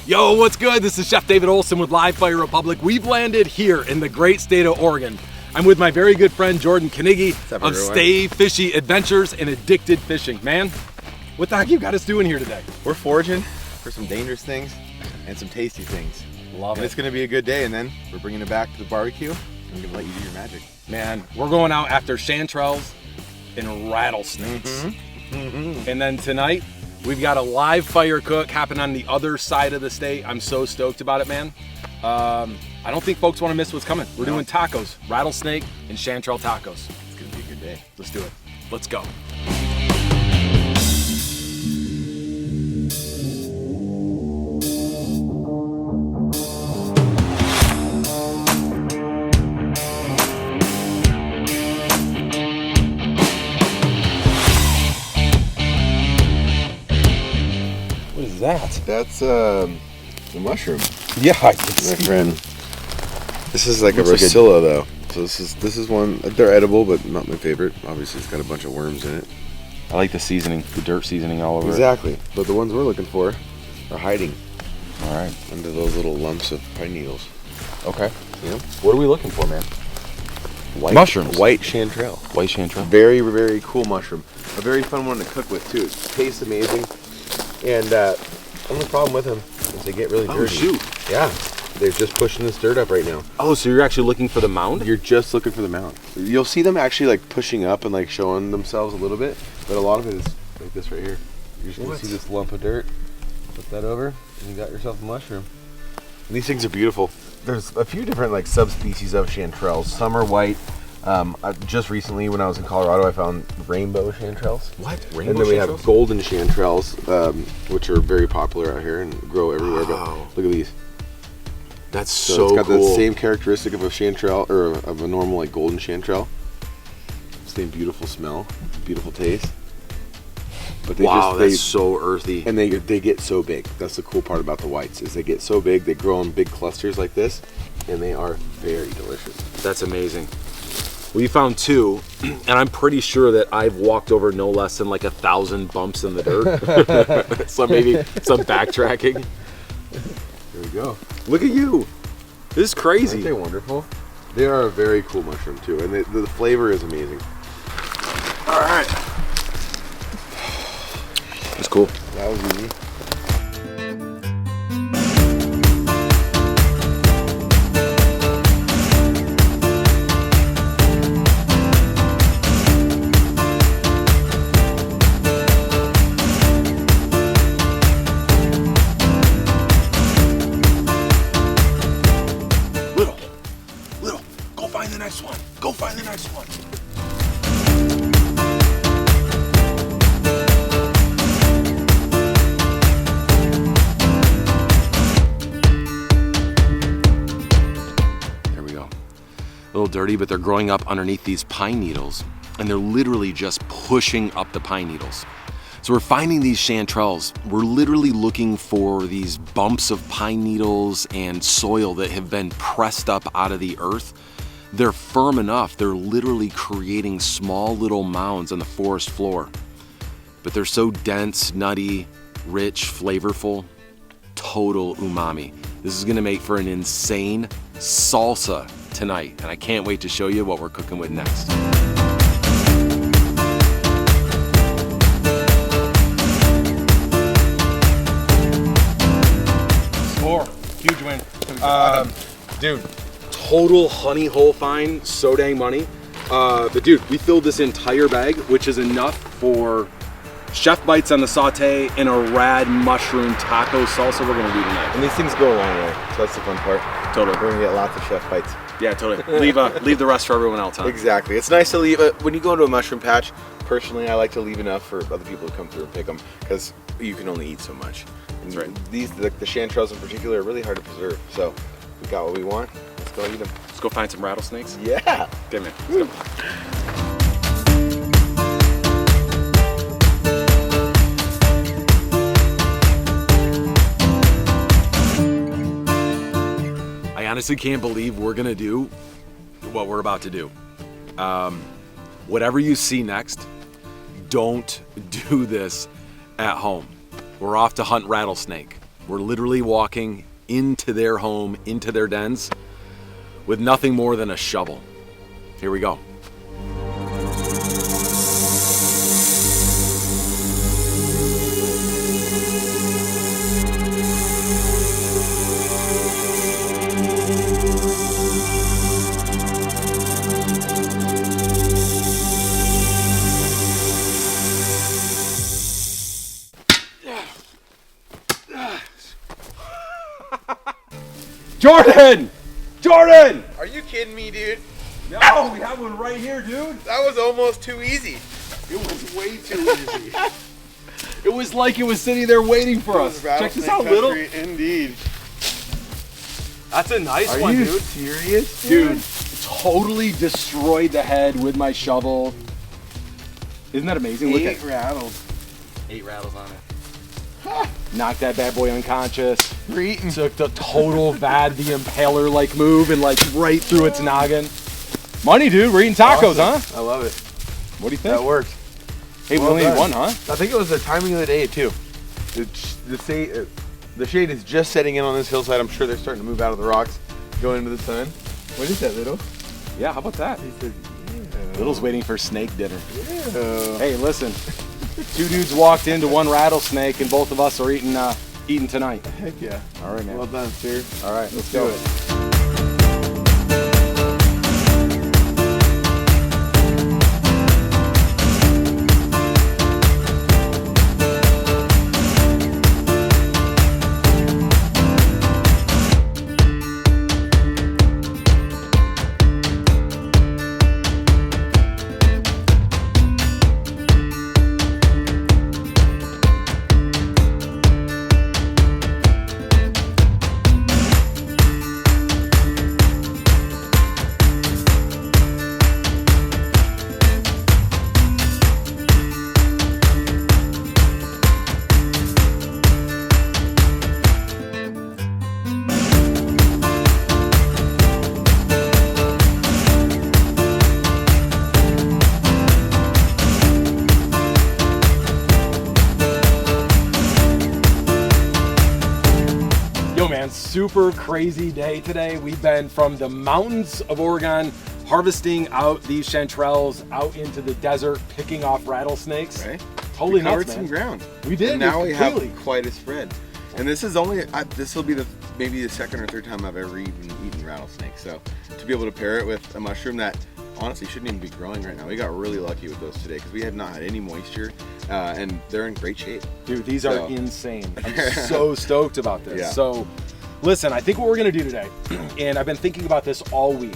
Yo, what's good? This is Chef David Olson with Live Fire Republic. We've landed here in the great state of Oregon. I'm with my very good friend Jordan Knigge of Stay Fishy Adventures and Addicted Fishing. Man, what the heck you got us doing here today? We're foraging for some dangerous things and some tasty things. Love it. It's gonna be a good day, and then we're bringing it back to the barbecue. I'm gonna let you do your magic. Man, we're going out after chanterelles and rattlesnakes. And then tonight, we've got a live fire cook happening on the other side of the state. I'm so stoked about it, man. I don't think folks want to miss what's coming. We're doing tacos, rattlesnake and chanterelle tacos. It's gonna be a good day. Let's do it. Let's go. What is that? That's the mushroom. Yeah, I can My see. friend. This is like a Looks like Racilla though. So this is one. They're edible, but not my favorite. Obviously, it's got a bunch of worms in it. I like the seasoning, the dirt seasoning all over Exactly. But the ones we're looking for are hiding it. All right. under those little lumps of pine needles. Okay. Yeah. What are we looking for, man? White, Mushrooms. White chanterelle. White chanterelle. Very, very cool mushroom. A very fun one to cook with too. It tastes amazing. And only problem with them is they get really dirty. Oh, shoot. Yeah. They're just pushing this dirt up right now. Oh, so you're actually looking for the mound? You're just looking for the mound. You'll see them actually like pushing up and like showing themselves a little bit, but a lot of it is like this right here. You're just gonna see this lump of dirt. Put that over, and you got yourself a mushroom. And these things are beautiful. There's a few different like subspecies of chanterelles. Some are white. Just recently, when I was in Colorado, I found rainbow chanterelles. What? Rainbow And then we chanterelles? have golden chanterelles, which are very popular out here and grow everywhere. Wow. But look at these. That's So so it's got cool. the same characteristic of a chanterelle, or of a normal like golden chanterelle. Same beautiful smell, beautiful taste. But they Wow, just that's so earthy. and they get so big. That's the cool part about the whites, is they get so big. They grow in big clusters like this, and they are very delicious. That's amazing. We found two, and I'm pretty sure that I've walked over no less than like 1,000 bumps in the dirt. So maybe some backtracking. Here we go. Look at you. This is crazy. Aren't they wonderful? They are a very cool mushroom too, and the flavor is amazing. All right. That's cool. That was easy. Little, go find the next one. Go find the next one. There we go. A little dirty, but they're growing up underneath these pine needles, and they're literally just pushing up the pine needles. So we're finding these chanterelles. We're literally looking for these bumps of pine needles and soil that have been pressed up out of the earth. They're firm enough, they're literally creating small little mounds on the forest floor. But they're so dense, nutty, rich, flavorful, total umami. This is gonna make for an insane salsa tonight, and I can't wait to show you what we're cooking with next. Huge win. Dude, total honey hole find, so dang money. But dude, we filled this entire bag, which is enough for chef bites on the saute and a rad mushroom taco salsa we're gonna do tonight. And these things go a long way, so that's the fun part. Totally. We're gonna get lots of chef bites. Yeah, totally. Leave the rest for everyone else, huh? Exactly. It's nice to leave it when you go to a mushroom patch. Personally, I like to leave enough for other people to come through and pick them, because you can only eat so much. That's right. These, the chanterelles in particular, are really hard to preserve. So we got what we want. Let's go eat them. Let's go find some rattlesnakes. Yeah. Okay, man. Let's go. I honestly can't believe we're gonna do what we're about to do. Whatever you see next, don't do this at home. We're off to hunt rattlesnake. We're literally walking into their home, into their dens, with nothing more than a shovel. Here we go. Jordan! Jordan! Are you kidding me, dude? No, we have one right here, dude. That was almost too easy. It was way too easy. It was like it was sitting there waiting for us. Check this out, little. Indeed. That's a nice Are one, you dude. serious, Dude, totally destroyed the head with my shovel. Isn't that amazing? Look at 8 rattles on it. knocked that bad boy unconscious. We're eating. Took the total Vad the Impaler like move and like right through its noggin. Money, dude. We're eating tacos, Awesome. huh? I love it. What do you think? That worked. Hey, we Well only ate done. one, huh? I think it was the timing of the day too. The shade is just setting in on this hillside. I'm sure they're starting to move out of the rocks, going into the sun. What is that, Little? Yeah, how about that? He said, yeah. Little's waiting for snake dinner. Yeah. Hey, listen. 2 dudes walked into 1 rattlesnake, and both of us are eating tonight. Heck yeah. All right, man. Well done, sir. All right, let's do go. it. Yo, man, super crazy day today. We've been from the mountains of Oregon, harvesting out these chanterelles out into the desert, picking off rattlesnakes. Right? Totally We covered nuts, some man. ground. We did. And now we have completely. quite a spread. And this is only, this will be maybe the 2nd or 3rd time I've ever eaten rattlesnake. So to be able to pair it with a mushroom that honestly shouldn't even be growing right now. We got really lucky with those today because we have not had any moisture and they're in great shape. Dude, these So- are insane. I'm so stoked about this. Yeah. So, listen, I think what we're gonna do today, and I've been thinking about this all week,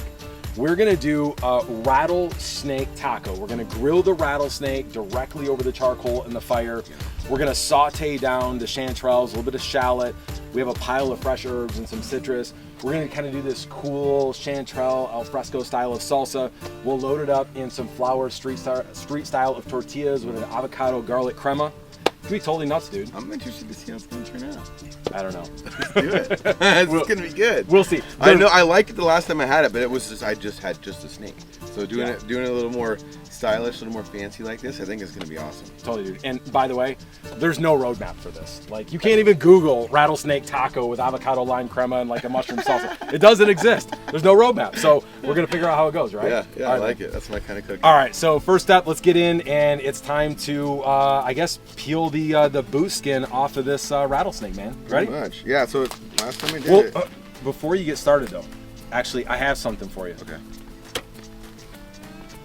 we're gonna do a rattlesnake taco. We're gonna grill the rattlesnake directly over the charcoal in the fire. We're gonna saute down the chanterelles, a little bit of shallot. We have a pile of fresh herbs and some citrus. We're gonna kind of do this cool chanterelle al fresco style of salsa. We'll load it up in some flour street style of tortillas with an avocado garlic crema. It's gonna be totally nuts, dude. I'm interested to see how it's going to turn out. I don't know. Let's do it. It's going to be good. We'll see. I know I liked it the last time I had it, but it was just I just had just a snake. So doing Yeah. it a little more stylish, a little more fancy like this, I think is going to be awesome. Totally, dude. And by the way, there's no roadmap for this. Like, you can't even Google rattlesnake taco with avocado lime crema and like a mushroom salsa. It doesn't exist. There's no roadmap. So we're gonna figure out how it goes, right? Yeah, All I right, like man. it. That's my kind of cooking. All right. So first step, let's get in, and it's time to, I guess, peel the boot skin off of this rattlesnake, man. Ready? Pretty much. Yeah. So last time I did Well, it. before you get started though, actually, I have something for you. Okay.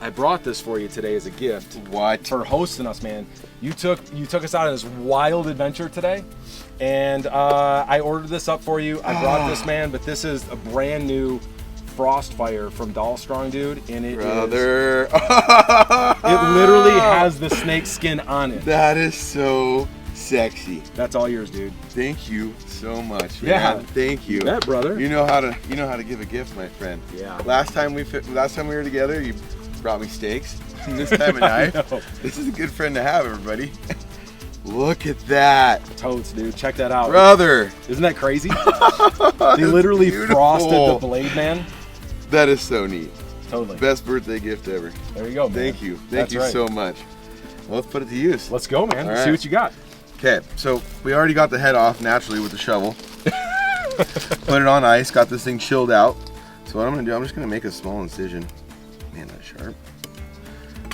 I brought this for you today as a gift. What? For hosting us, man. You took us out on this wild adventure today, and I ordered this up for you. I brought this, man, but this is a brand new Frostfire from Dalstrong, dude, and it Brother. it literally has the snake skin on it. That is so sexy. That's all yours, dude. Thank you so much, Yeah. man. Thank you. That, brother. You know how to give a gift, my friend. Yeah. Last time we were together, you brought me steaks. And this time a knife. know. This is a good friend to have, everybody. Look at that, Totes, dude. Check that out. brother. Isn't that crazy? They That's literally beautiful. frosted the blade, man. That is so neat. Totally. Best birthday gift ever. There you go, man. Thank you. Thank That's you right. so much. Well, let's put it to use. Let's go, man. All See right. what you got. Okay, so we already got the head off naturally with the shovel. Put it on ice, got this thing chilled out. So what I'm gonna do, I'm just gonna make a small incision. Man, that's sharp.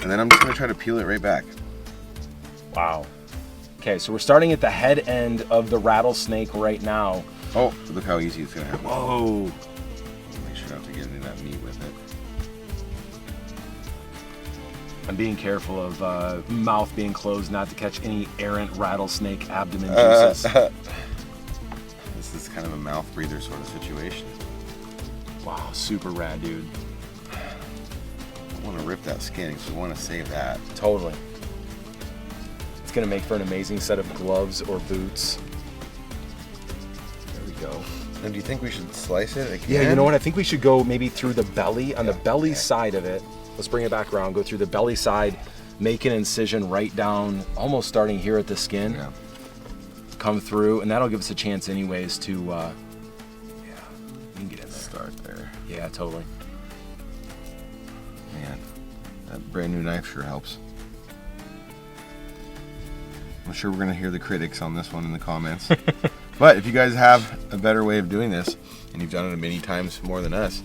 And then I'm just gonna try to peel it right back. Wow. Okay, so we're starting at the head end of the rattlesnake right now. Oh, look how easy it's gonna happen. Whoa. Make sure not to get any of that meat with it. I'm being careful of mouth being closed, not to catch any errant rattlesnake abdomen juices. This is kind of a mouth breather sort of situation. Wow, super rad, dude. I want to rip that skin because we want to save that. Totally. It's gonna make for an amazing set of gloves or boots. There we go. And do you think we should slice it again? Yeah, you know what? I think we should go maybe through the belly, on the belly side of it. Let's bring it back around, go through the belly side, make an incision right down, almost starting here at the skin. Yeah. Come through, and that'll give us a chance anyways to, yeah, you can get in there. Start there. Yeah, totally. Man, that brand new knife sure helps. I'm sure we're gonna hear the critics on this one in the comments. But if you guys have a better way of doing this, and you've done it many times more than us,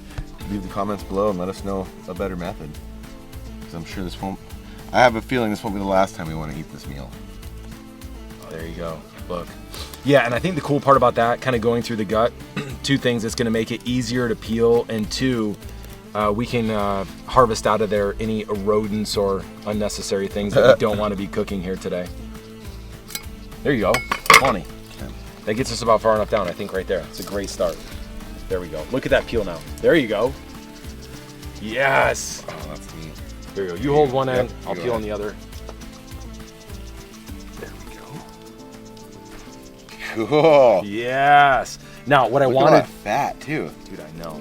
leave the comments below and let us know a better method. Because I'm sure this won't, I have a feeling this won't be the last time we want to eat this meal. There you go. Look. Yeah, and I think the cool part about that, kind of going through the gut, two things, it's going to make it easier to peel, and two, we can harvest out of there any rodents or unnecessary things that we don't want to be cooking here today. There you go. 20. Okay. That gets us about far enough down, I think, right there. It's a great start. There we go. Look at that peel now. There you go. Yes. Oh, that's neat. There you go. You hold one end, Yep, I'll peel on the other. There we go. Cool. Yes. Now, what I Look wanted. at that fat too. Dude, I know.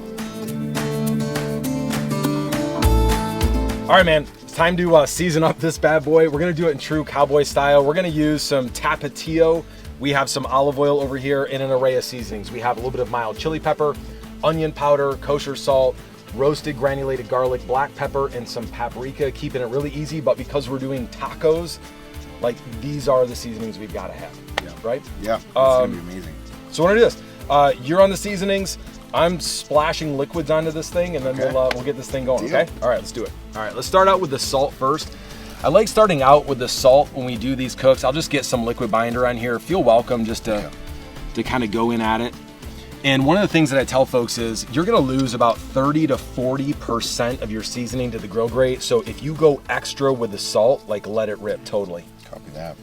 All right, man. It's time to season up this bad boy. We're gonna do it in true cowboy style. We're gonna use some Tapatio. We have some olive oil over here and an array of seasonings. We have a little bit of mild chili pepper, onion powder, kosher salt, roasted granulated garlic, black pepper, and some paprika, keeping it really easy. But because we're doing tacos, like, these are the seasonings we've got to have. Yeah. Right? Yeah. It's gonna be amazing. So we're gonna do this. You're on the seasonings. I'm splashing liquids onto this thing, and then we'll get this thing going. Deal. Okay? All right, let's do it. All right, let's start out with the salt first. I like starting out with the salt when we do these cooks. I'll just get some liquid binder on here. Feel welcome just to kind of go in at it. And one of the things that I tell folks is you're gonna lose about 30 to 40% of your seasoning to the grill grate. So if you go extra with the salt, like, let it rip totally. Copy that.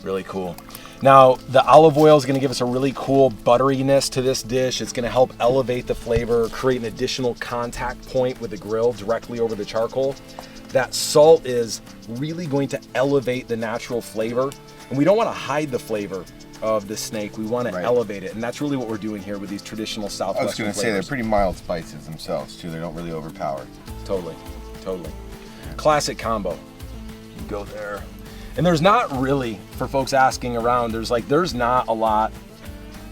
Really cool. Now, the olive oil is gonna give us a really cool butteriness to this dish. It's gonna help elevate the flavor, create an additional contact point with the grill directly over the charcoal. That salt is really going to elevate the natural flavor. And we don't wanna hide the flavor of the snake. We wanna elevate it. And that's really what we're doing here with these traditional Southwestern I was gonna flavors. say, they're pretty mild spices themselves too. They don't really overpower. Totally, totally. Classic combo. You go there. And there's not really, for folks asking around, there's not a lot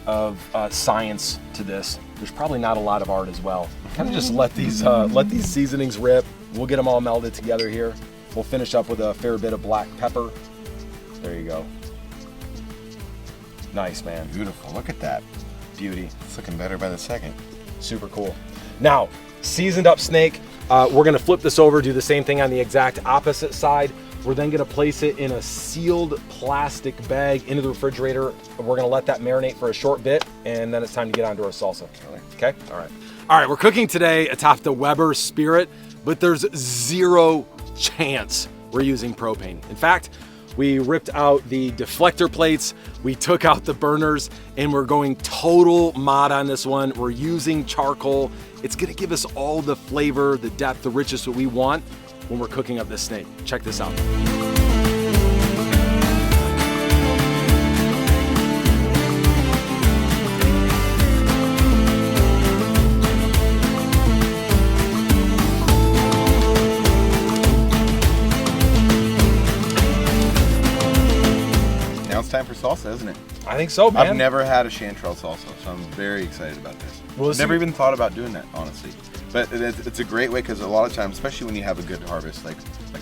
of science to this. There's probably not a lot of art as well. Kind of just let these seasonings rip. We'll get them all melded together here. We'll finish up with a fair bit of black pepper. There you go. Nice, man. Beautiful. Look at that. Beauty. It's looking better by the second. Super cool. Now, seasoned up snake. We're gonna flip this over, do the same thing on the exact opposite side. We're then gonna place it in a sealed plastic bag into the refrigerator. We're gonna let that marinate for a short bit, and then it's time to get onto our salsa. Okay? All right. All right, we're cooking today atop the Weber Spirit, but there's zero chance we're using propane. In fact, we ripped out the deflector plates, we took out the burners, and we're going total mod on this one. We're using charcoal. It's gonna give us all the flavor, the depth, the richness that we want when we're cooking up this snake. Check this out. Now it's time for salsa, isn't it? I think so, man. I've never had a chanterelle salsa, so I'm very excited about this. Well, I've never even thought about doing that, honestly. But it's a great way, because a lot of times, especially when you have a good harvest, like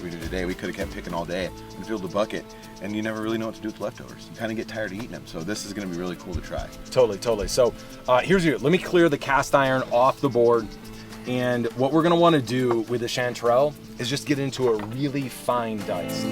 we do today. We could have kept picking all day and filled the bucket, and you never really know what to do with leftovers. You kind of get tired of eating them. So this is going to be really cool to try. Totally. So here's your, let me clear the cast iron off the board. And what we're gonna wanna do with the chanterelle is just get into a really fine dice.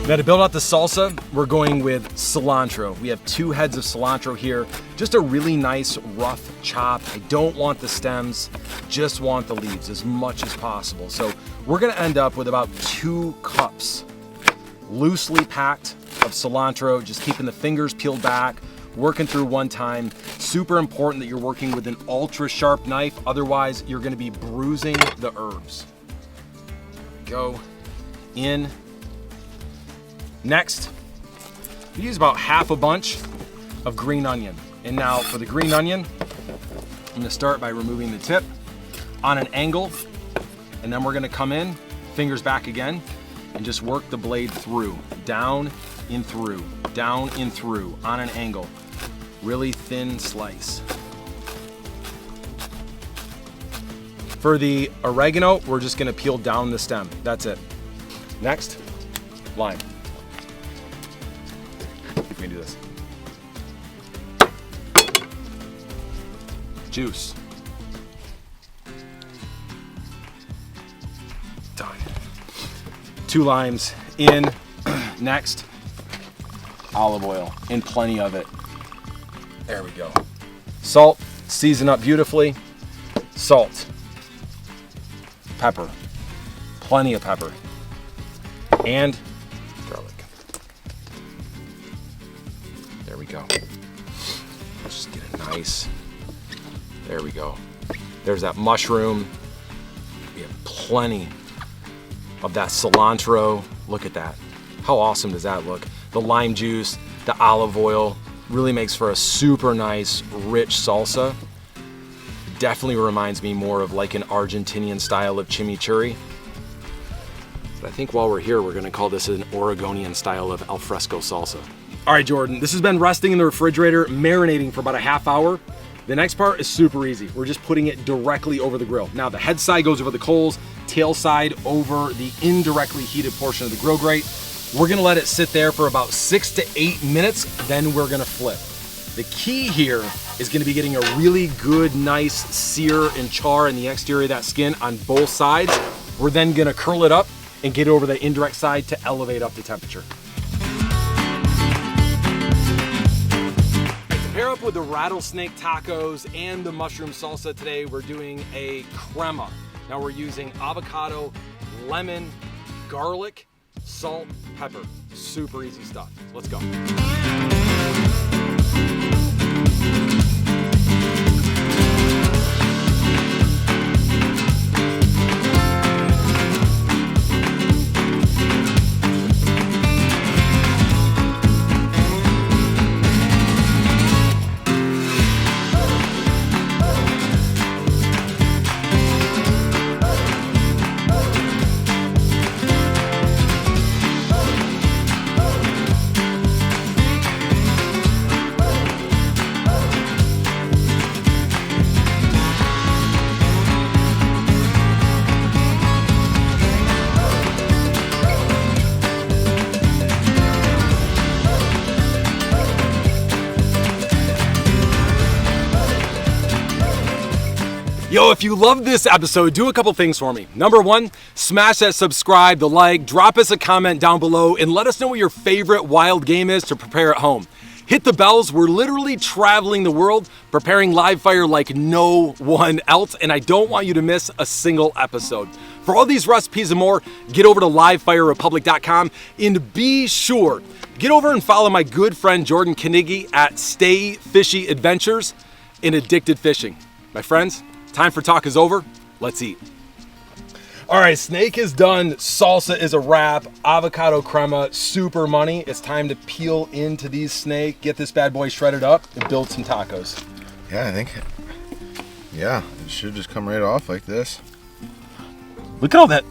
Now to build out the salsa, we're going with cilantro. We have 2 heads of cilantro here. Just a really nice rough chop. I don't want the stems, just want the leaves as much as possible. So we're gonna end up with about 2 cups, loosely packed of cilantro, just keeping the fingers peeled back, working through one time. Super important that you're working with an ultra sharp knife, otherwise you're gonna be bruising the herbs. Go in. Next, we use about half a bunch of green onion. And now for the green onion, I'm gonna start by removing the tip on an angle, and then we're gonna come in, fingers back again, and just work the blade through, down, in through, down, in through, on an angle. Really thin slice. For the oregano, we're just gonna peel down the stem, that's it. Next, lime. We can do this. Juice. Done. 2 limes in. Next, olive oil, and plenty of it. There we go. Salt, season up beautifully. Salt. Pepper. Plenty of pepper. And garlic. There we go. Let's just get it nice. There we go. There's that mushroom. We have plenty of that cilantro. Look at that. How awesome does that look? The lime juice, the olive oil, really makes for a super nice, rich salsa. Definitely reminds me more of like an Argentinian style of chimichurri. But I think while we're here, we're gonna call this an Oregonian style of alfresco salsa. All right, Jordan, this has been resting in the refrigerator, marinating for about a half hour. The next part is super easy. We're just putting it directly over the grill. Now the head side goes over the coals, tail side over the indirectly heated portion of the grill grate. We're gonna let it sit there for about 6 to 8 minutes, then we're gonna flip. The key here is gonna be getting a really good, nice sear and char in the exterior of that skin on both sides. We're then gonna curl it up and get it over the indirect side to elevate up the temperature. To pair up with the rattlesnake tacos and the mushroom salsa today, we're doing a crema. Now we're using avocado, lemon, garlic, salt, pepper. Super easy stuff. Let's go. Yo, if you love this episode, do a couple things for me. Number 1, smash that subscribe, the like, drop us a comment down below, and let us know what your favorite wild game is to prepare at home. Hit the bells. We're literally traveling the world, preparing live fire like no one else, and I don't want you to miss a single episode. For all these recipes and more, get over to livefirerepublic.com, and be sure, get over and follow my good friend Jordan Knigge at Stay Fishy Adventures. in addicted fishing. My friends, time for talk is over. Let's eat. All right, snake is done. Salsa is a wrap. Avocado crema, super money. It's time to peel into these snake, get this bad boy shredded up, and build some tacos. Yeah, I think. Yeah, it should just come right off like this. Look at all that.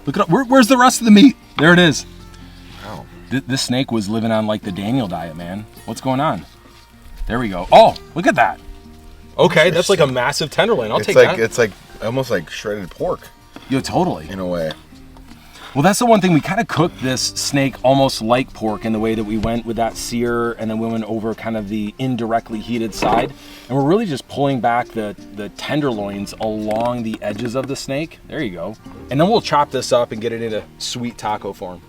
Look at where's the rest of the meat? There it is. Wow. This snake was living on like the Daniel diet, man. What's going on? There we go. Oh, look at that. Okay, that's like a massive tenderloin. I'll take that. It's like almost like shredded pork. Yo, totally. In a way. Well, that's the one thing. We kind of cooked this snake almost like pork in the way that we went with that sear, and then we went over kind of the indirectly heated side. And we're really just pulling back the tenderloins along the edges of the snake. There you go. And then we'll chop this up and get it into sweet taco form.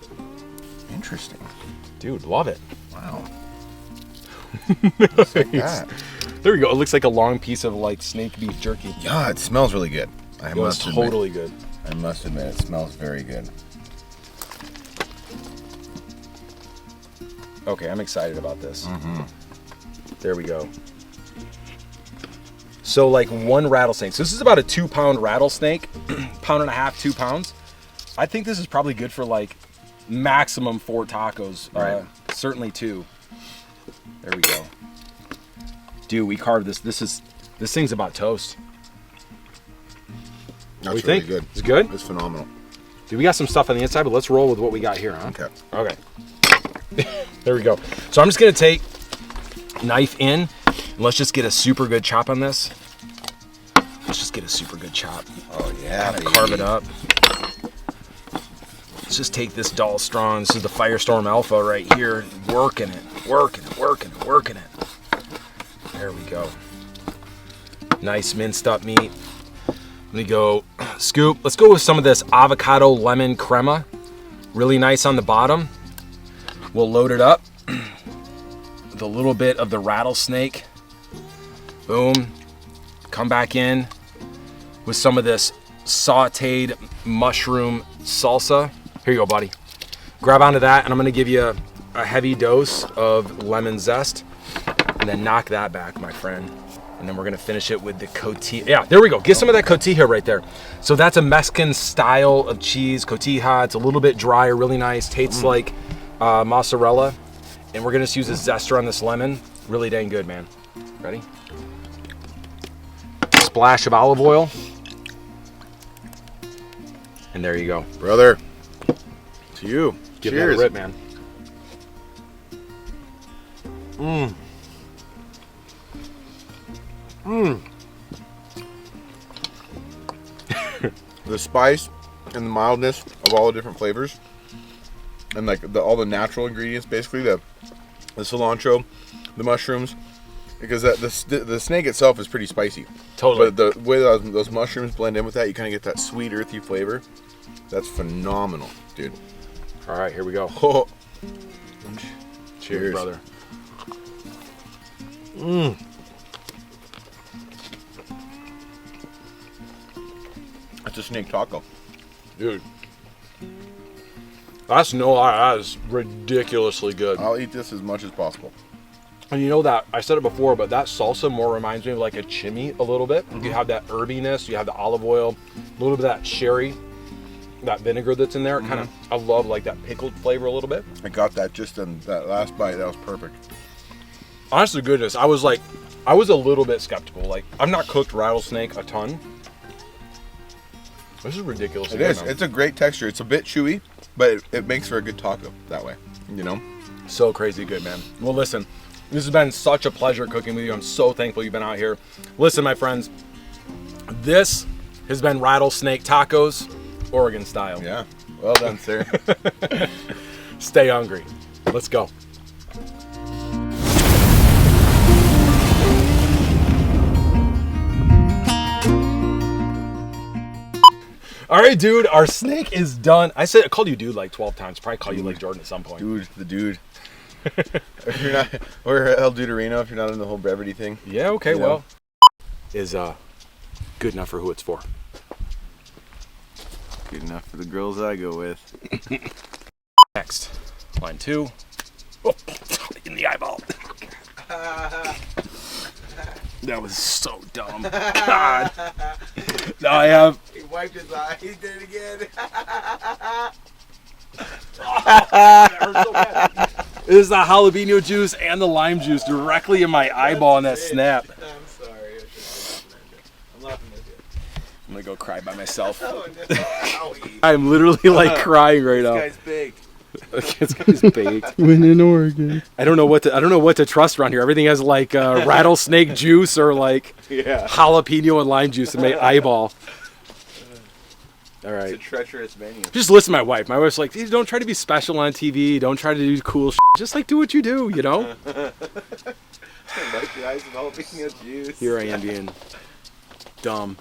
Interesting. Dude, love it. Wow. Looks like that. There we go. It looks like a long piece of like snake beef jerky. Yeah, it smells really good. It's totally good. I must admit, it smells very good. Okay, I'm excited about this. Mm-hmm. There we go. So like one rattlesnake. So this is about a 2-pound rattlesnake, pound and a half, 2 pounds. I think this is probably good for like maximum 4 tacos. Right. Certainly 2. There we go. Dude, we carved this. This thing's about toast. That's really good. It's good? It's phenomenal. Dude, we got some stuff on the inside, but let's roll with what we got here, huh? Okay. Okay. There we go. So I'm just gonna take knife in, and let's just get a super good chop on this. Let's just get a super good chop. Oh yeah. Carve it up. Let's just take this Dalstrong. This is the Firestorm Alpha right here. Working it, working it, working it, working it. There we go. Nice minced up meat. Let me go scoop. Let's go with some of this avocado lemon crema. Really nice on the bottom. We'll load it up with a little bit of the rattlesnake. Boom. Come back in with some of this sauteed mushroom salsa. Here you go, buddy. Grab onto that, and I'm gonna give you a heavy dose of lemon zest, and then knock that back, my friend. And then we're gonna finish it with the cotija. Yeah, there we go. Get some of that cotija right there. So that's a Mexican style of cheese, cotija. It's a little bit drier, really nice. Tastes like mozzarella. And we're gonna just use a zester on this lemon. Really dang good, man. Ready? Splash of olive oil. And there you go. Brother, to you. Give Cheers. that a rip, man. Mmm. Mmm. The spice and the mildness of all the different flavors, and like all the natural ingredients, basically the cilantro, the mushrooms, because the snake itself is pretty spicy. Totally. But the way those mushrooms blend in with that, you kind of get that sweet, earthy flavor. That's phenomenal, dude. All right, here we go. Oh. Cheers, brother. Mmm. It's a snake taco. Dude. That's no lie, that is ridiculously good. I'll eat this as much as possible. And you know that, I said it before, but that salsa more reminds me of like a chimney a little bit. You have that herbiness, you have the olive oil, a little bit of that sherry, that vinegar that's in there. Kind of, I love like that pickled flavor a little bit. I got that just in that last bite. That was perfect. Honest to goodness, I was a little bit skeptical. Like, I've not cooked rattlesnake a ton. This is ridiculous. It is. It's a great texture. It's a bit chewy, but it makes for a good taco that way, you know? So crazy good, man. Well, listen, this has been such a pleasure cooking with you. I'm so thankful you've been out here. Listen, my friends, this has been Rattlesnake Tacos, Oregon style. Yeah. Well done, sir. Stay hungry. Let's go. All right, dude, our snake is done. I called you dude like 12 times. Probably call you like Jordan at some point. Dude, the dude. If you're not, or El Duderino if you're not in the whole brevity thing. Yeah, okay, You know? well, is good enough for who it's for. Good enough for the girls I go with. Next, line 2. Oh, in the eyeball. That was so dumb. God. Now I have. He wiped his eye. He did it again. This is the jalapeno juice and the lime juice directly in my eyeball in that snap. I'm sorry. I shouldn't I'm laughing with you. I'm gonna go cry by myself. Oh, no. Owie. I'm literally like crying right now. This guy's baked. This guy's baked. When in Oregon. I don't know what to trust around here. Everything has like rattlesnake juice or like Yeah. jalapeno and lime juice in my eyeball. All right. It's a treacherous menu. Just listen to my wife. My wife's like, "Hey, don't try to be special on TV. Don't try to do cool shit. Just like do what you do, you know?" Wipe your eyes with jalapeno juice. Here I am being dumb.